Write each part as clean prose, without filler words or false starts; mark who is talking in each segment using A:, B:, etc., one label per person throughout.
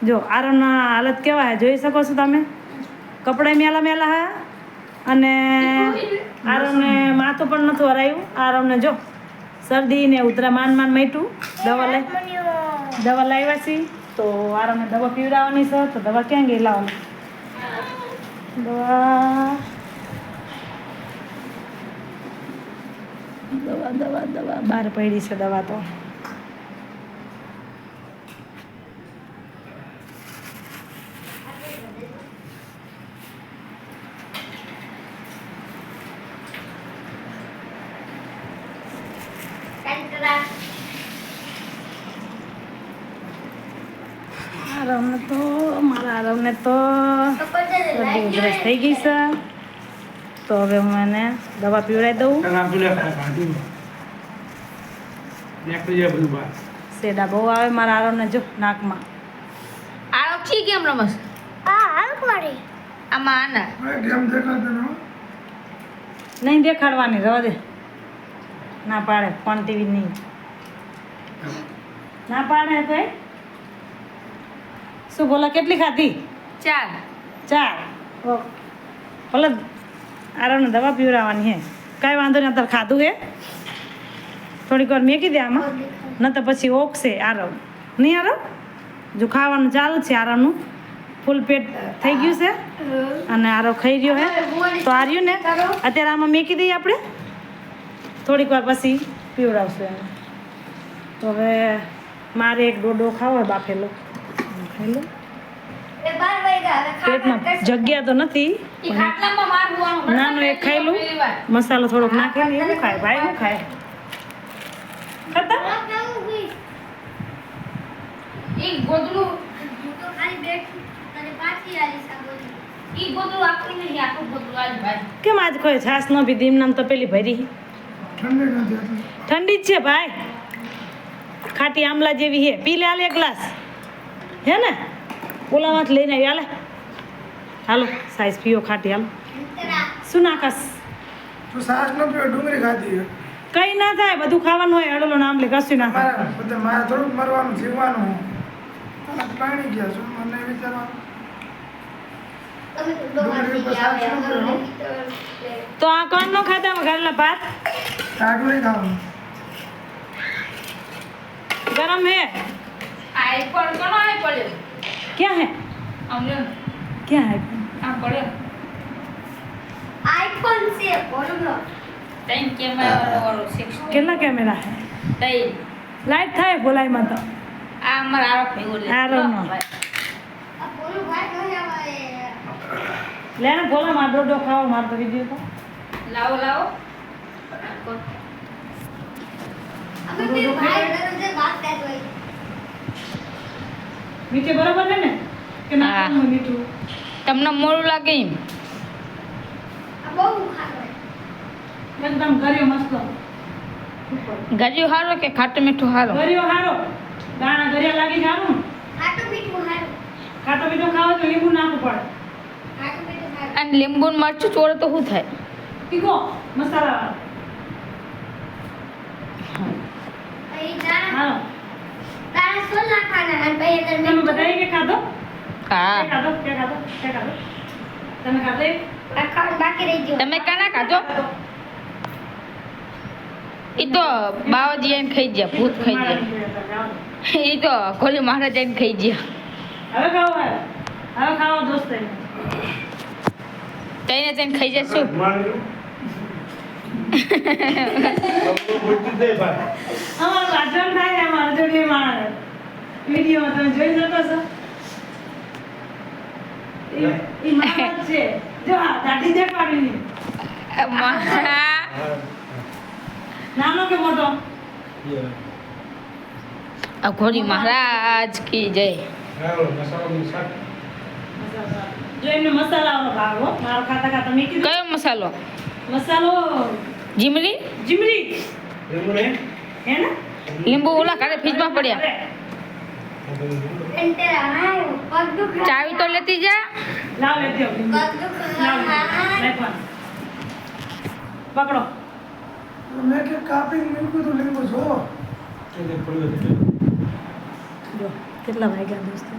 A: જો આરવના હાલત કેવા હે જોઈ શકો છો તમે. કપડાં મેલા મેલા હે અને આરવને માથું પણ નતું હરાયું. આરવને જો શરદી ને ઉધરા માન મટ્યું. દવા લાવ્યા છીએ તો આરવને દવા પીવડાવવાની છે. તો દવા ક્યાં ગઈ લાવવાની? દવા બહાર પડી છે દવા તો. મારા આરવને તો શરદી ઉધરસ થઈ ગઈ છે. તો હવે હું એને દવા પીવડાવી દઉં. સેડા બહુ આવે મારા આરવને જો નાકમાં.
B: આરવ ઠીક કેમ રમસ? આમાં
A: નહીં દેખાડવાની, રવા દે. ના પાડે પણ ટીવી નહીં ના પાડે તો શું બોલા? કેટલી ખાધી? 4. ભલે આરવને દવા પીવડાવવાની હે. કાંઈ વાંધો નહીં. અત્યારે ખાધું હે થોડીક વાર મેકી દે આમાં, ન તો પછી ઓકશે આરવ. નહીં આરવ? જો ખાવાનું ચાલુ છે આરવનું, ફૂલ પેટ થઈ ગયું છે અને આરવ ખાઈ રહ્યો હે. તો આર્યું ને અત્યારે આમાં મેકી દઈએ આપણે, થોડીક વાર પછી પીવડાવશું એને. તો હવે મારે એક ડોડો ખાવો હોય બાફેલો, ખાઈ લો. પેટમાં જગ્યા તો નથી, નાનો એક ખાઈ લઉં. મસાલો થોડોક નાખીને એવું ખાય ભાઈ. શું ખાય? કેમ આજ કોઈ છાસ ન પીધી? એમ નામ તો પેલી ભરી ઠંડી જ છે ભાઈ, ખાટી આમલા જેવી હે. પી લે હાલ એક ગ્લાસ, હે ને? ઓલામાંથી લઈને આવી હાલે. હાલો સાઈઝ પીઓ ખાટી. હાલો શું નાખસ? કઈ ના થાય, બધું ખાવાનું હોય. અડલો નામ લે, કશું ના થાય.
C: થોડુંક મરવાનું જીવવાનું પાણી ગયા છું મને વિચારવાનું.
A: તો આ કોણ નો ખાતા ઘરેલા ભાત?
C: નહીં ખાવાનું.
A: ગરમ હે? क्या है? क्या है?
B: आईफोन से बोलो 10 कैमरा और 6
A: કેટલા કેમેરા હે?
B: 3
A: લાઈટ થાય બોલાય માં તો.
B: આ અમાર આરો ભેગો લે.
A: આરોનો લેને બોલા માં ડોડો ખાઓ માર તો વિડિયો તો
B: લાવો લાવો. અમે તે ભાઈ દરરોજ વાત કરતો હોય.
A: મીઠે બરાબર હે ને કે ના મીઠું?
B: તમને મોડું લાગે એમ? આ બહુ ખારો
A: એકદમ ગળ્યો મસ્ત.
B: ગળ્યો હારો કે ખાટું મીઠું હારો?
A: ગળ્યો હારો. દાણા ગળ્યા લાગી જારું.
B: ખાટું મીઠું હારો.
A: ખાટું મીઠું ખાવ તો લીંબુ નાખવું પડે.
B: ખાટું મીઠું હારો. અને લીંબુ ને મરચું ચોળે તો શું થાય?
A: તીખો મસાલા વાળો.
B: અહીં દાણા
A: હાલો
B: દાણા સોલ નાખવાના અને પછી અંદર
A: તમે બધાએ કે ખાધો?
B: હા
A: કે ખાધો? તમે ખાધો?
B: આ ખાવાનું બાકી રહી ગયું. તમે કાના ખાધો? ઈ તો બાવાજી આઈને ખાઈ ગયા, ભૂત ખાઈ ગયા. ઈ તો કોલી મહારાજ આઈને ખાઈ ગયા.
A: હવે ખાઓ દોસ્ત.
B: તઈને તઈને ખાઈ જશું.
A: અમારું વાંચન થાય ને અમારા જોડે માણસ વિડીયોમાં તમે જોઈ શકો છો. એ માણસ છે જો આ દાઢી દેખાડી. નાનો કે મોટો?
B: અઘોરી મહારાજ કી જય.
A: જો એમને મસાલાનો ભાગ હો. મારો ખાતા ખાતા મેં કીધું
B: કયો મસાલો?
A: મસાલો
B: જીમરી
A: હે ને?
B: લીંબુ ઓલા કાલે ફ્રીજમાં પડ્યા. ચાવી તો લેતી જા.
A: લાવ લેતી આવ. પકડો.
C: મેં કે કાપી મૂક્યું તો લીંબુ જો
A: જો કેટલા વાગ્યા દોસ્તો?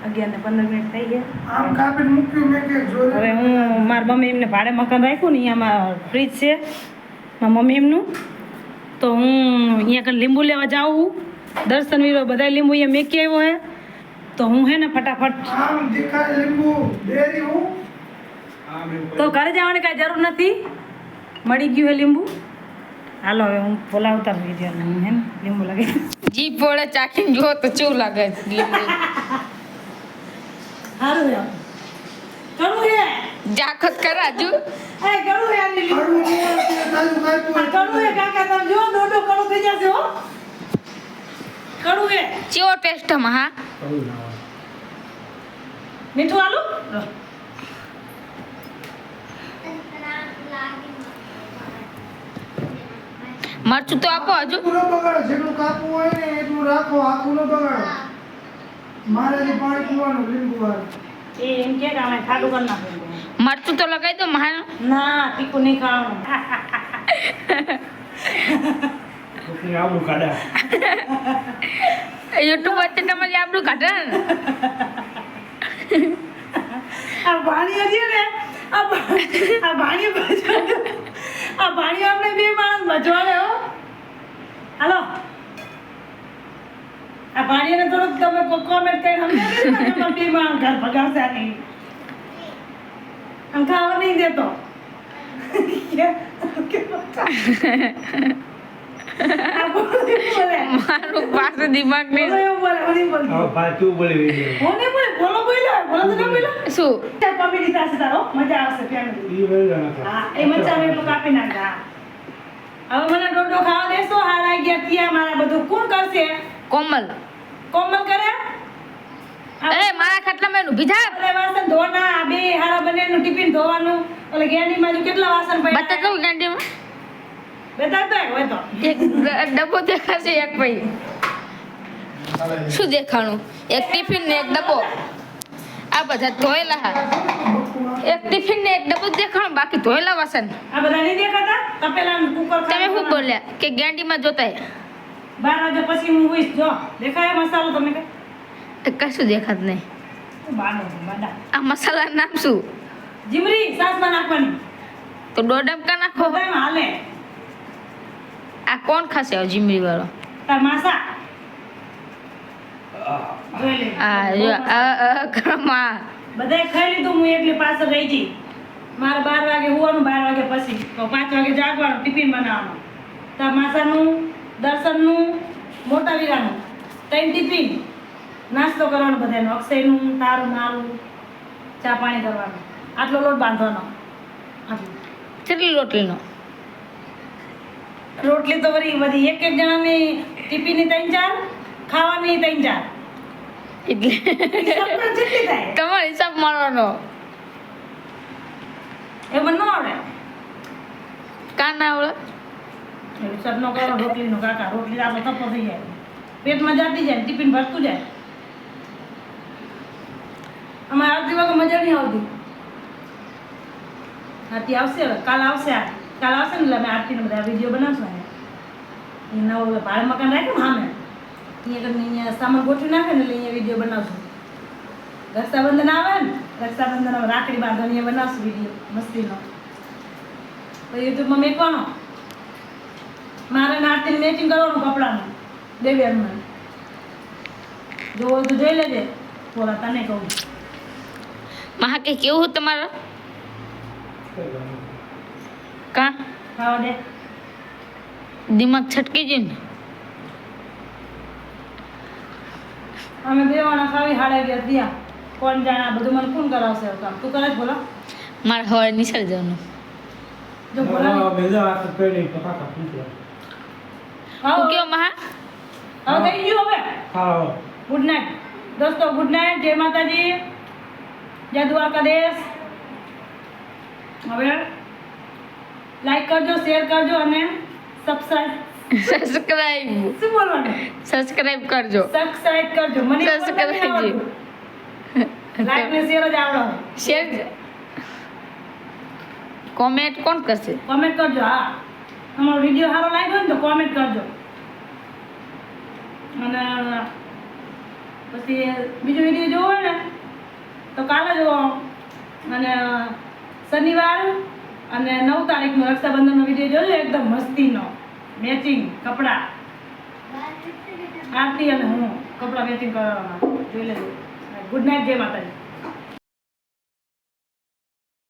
A: 11 ને 15 મિનિટ થઈ ગયા.
C: આમ કાપીને મૂક્યું મેં કે જોયું.
A: હવે હું મારા મમ્મી એમને ભાડે મકાન રાખ્યું ને અહીંયામાં ફ્રીજ છે મારા મમ્મી એમનું, તો હું અહીંયા કઈ લીંબુ લેવા જાઉં. દર્શન વીરો બધા લીંબુ અહીંયા મેકી આવ્યો હે, તો હું હે ને ફટાફટ
C: આમ દેખાય લીંબુ ડેરી હું
A: તો ઘરે જવાની કાંઈ જરૂર નથી, મળી ગયું હે લીંબુ. હાલો હવે હું બોલાવતા વિડીયો હું હે ને લીંબુ લગાવી.
B: જીભ વડે ચાખીને જો તો કેવું લાગે છે લીંબુ.
A: સારું હે કરું હે
B: જાખત કરાજુ.
A: એ કરું હે આની લીંબુ
C: તાજું કાપ્યું
A: કરું હે કાકા તમે જો દોડો કરું થઈ જશે હો. કરું હે
B: ચેવો ટેસ્ટ માં હા
A: મીઠું આલુ
B: મરચું તો આપો હજુ.
C: આખું ન બગાડો, જેટલું કાપવું હોય ને એટલું રાખો, આખું ન બગાડો. મારે જે પાણી પીવાનું લીંબુ વાળું.
A: એ એમ કે અમે ખાડું કરી નાખું.
B: મરચું તો લગાવી દો મહાન.
A: ના તીખું નહીં ખાવાનું.
D: આવડું કાઢા
B: યુટ્યુબ વચ્ચે તમારી આપણું કાઢે ને.
A: આ ભાણીઓ છે ને આ ભાણીઓ આ ભાણીઓ આપણે બે માણસ બચવાડે હો. હાલો આ ભાણીઓને થોડુંક તમે કોમેન્ટ કરીને સમજાવી બે માણસ ઘર ભગાવશે નહીં આમ ખાવા નહીં દેતો. આ બોલે
B: મારું પાસે દિમાગ નહીં.
A: એવું બોલે હું નહીં બોલતી.
D: પાછું બોલી વિડીયો
A: હું નહીં બોલે બોલો બોલ્યો બોલો તો ના બોલ્યો.
B: શું
A: કોમેડી થશે તારો મજા આવશે ફેમિલી. હા એ મચ્છા મેં એટલું કાપી નાખતા. હવે મને ડોડો ખાવા દેશો હાલ આવી ગયા ત્યાં મારા બધું કોણ કરશે?
B: કોમલ
A: કોમલ કરે
B: એ મારા ખાટલામાં એનું બીજા
A: બધા વાસણ ધોવાના આ બે હારા બંનેનું ટિફિન ધોવાનું ઓલે ગેંડી માં કેટલા વાસણ
B: બતા
A: પડ્યા
B: દઉં ગાંડીમાં
A: બતાવતો હોય તો
B: એક ડબ્બો દેખાશે એક ભાઈ. શું દેખાણું? એક ટિફિન ને એક ડબ્બો. આ બધા ધોયેલા હા. એક ટિફિન ને એક ડબ્બો જ દેખાણું, બાકી ધોયેલા વાસણ.
A: આ બધા નહીં દેખાતા તપેલા કુકર
B: તમે શું બોલ્યા કે ગાંડીમાં જોતા
A: 12 વાગ્યા પછી હું હોઈશ જો દેખાય મસાલો તમે કે
B: કશું દેખાત નહીં.
A: બાડો બાડા
B: આ મસાલાનું નામ શું?
A: જીમરી સાસમાં નાખવાની
B: તો દોડમ કા નાખો.
A: બધામાં હાલે
B: આ કોણ ખાશે જીમરી વાળો?
A: તાર માસા જોઈ લે
B: આ જો ઘરમાં
A: બધાય ખાઈ લીધું હું એકલી પાછળ રહી ગઈ. મારે 12 વાગે હોવાનું 12 વાગે પછી તો 5 વાગે જાગવાનું ટિફિન બનાવવાનું. તાર માસાનું દર્શનનું મોટા વીરાનું 3 ટિફિન નાસ્તો કરવાનો બધાનો અક્ષયનું તારું મારું ચા પાણી કરવાનું. આટલો લોટ બાંધવાનો આટલું
B: કેટલી રોટલીનો?
A: રોટલી તો વળી બધી એક એક જણાની ટિફિનની 3-4 ખાવાની 3-4
B: એટલે
A: જેટલી થાય
B: તમારો હિસાબ મારવાનો.
A: એ મને ન આવડે
B: કા ના આવડે?
A: હિસાબ ન કરો રોટલીનો કાકા રોટલી આપણો થપ્પો થઈ જાય પેટમાં જતી જાય ટિફિન ભરતું જાય. અમારે આરતી વગર મજા નહીં આવતી. આરતી આવશે હવે કાલ આવશે ને એટલે અમે આરતીને બધા વિડીયો બનાવશું એ નવું ભાડે મકાન રાખ્યું ને સામે અહીંયા સામાન ગોઠવી નાખે ને એટલે અહીંયા વિડીયો બનાવશું. રક્ષાબંધન આવે ને રક્ષાબંધન રાખડી બાંધો અહીંયા બનાવશું વિડીયો મસ્તીનો તો યુટ્યુબમાં મેકવાનો. મારે આરતીને મેચિંગ કરવાનું કપડાનું દેવ્યાનું જોવો તો જોઈ લેજે થોડા તને કહું
B: મહા કે કેવું તમારે કા
A: ખાવા દે
B: દિમાગ છટકી જાય ને.
A: અમે બે વાણા ખાવી હાડા ગયા ત્યાં કોણ જાણે આ બધું મને કોણ કરાવશે એવું કામ તું કરે જ બોલો
B: મારે હવે નિસળ જવાનું.
A: જો બોલા
B: હું કેવો મહા?
A: હવે થઈ ગયું હવે
D: ખાઓ
A: ગુડ નાઇટ દોસ્તો ગુડ નાઇટ જય માતાજી જય દ્વારકાધીશ. હવે લાઈક કરજો શેર કરજો અને સબસ્ક્રાઇબ
B: સબસ્ક્રાઇબ
A: શું બોલવાનું
B: સબસ્ક્રાઇબ કરજો.
A: સબસ્ક્રાઇબ કરજો મને
B: Subscribe.
A: લાઈક ને શેર જ આવડો
B: શેર કોમેન્ટ કોણ કરશે?
A: કોમેન્ટ કરજો. હા અમારો વિડીયો સારો લાગ્યો હોય ને તો કોમેન્ટ કરજો અને પછી બીજો વિડીયો જોવો હોય ને તો કાલે જો અને શનિવાર અને 9 તારીખનો રક્ષાબંધનનો વિડીયો જોજો, એકદમ મસ્તીનો મેચિંગ કપડાં. આરતી અને હું કપડાં મેચિંગ કરવાના જોઈ લેજો. ગુડ નાઇટ, જય માતાજી.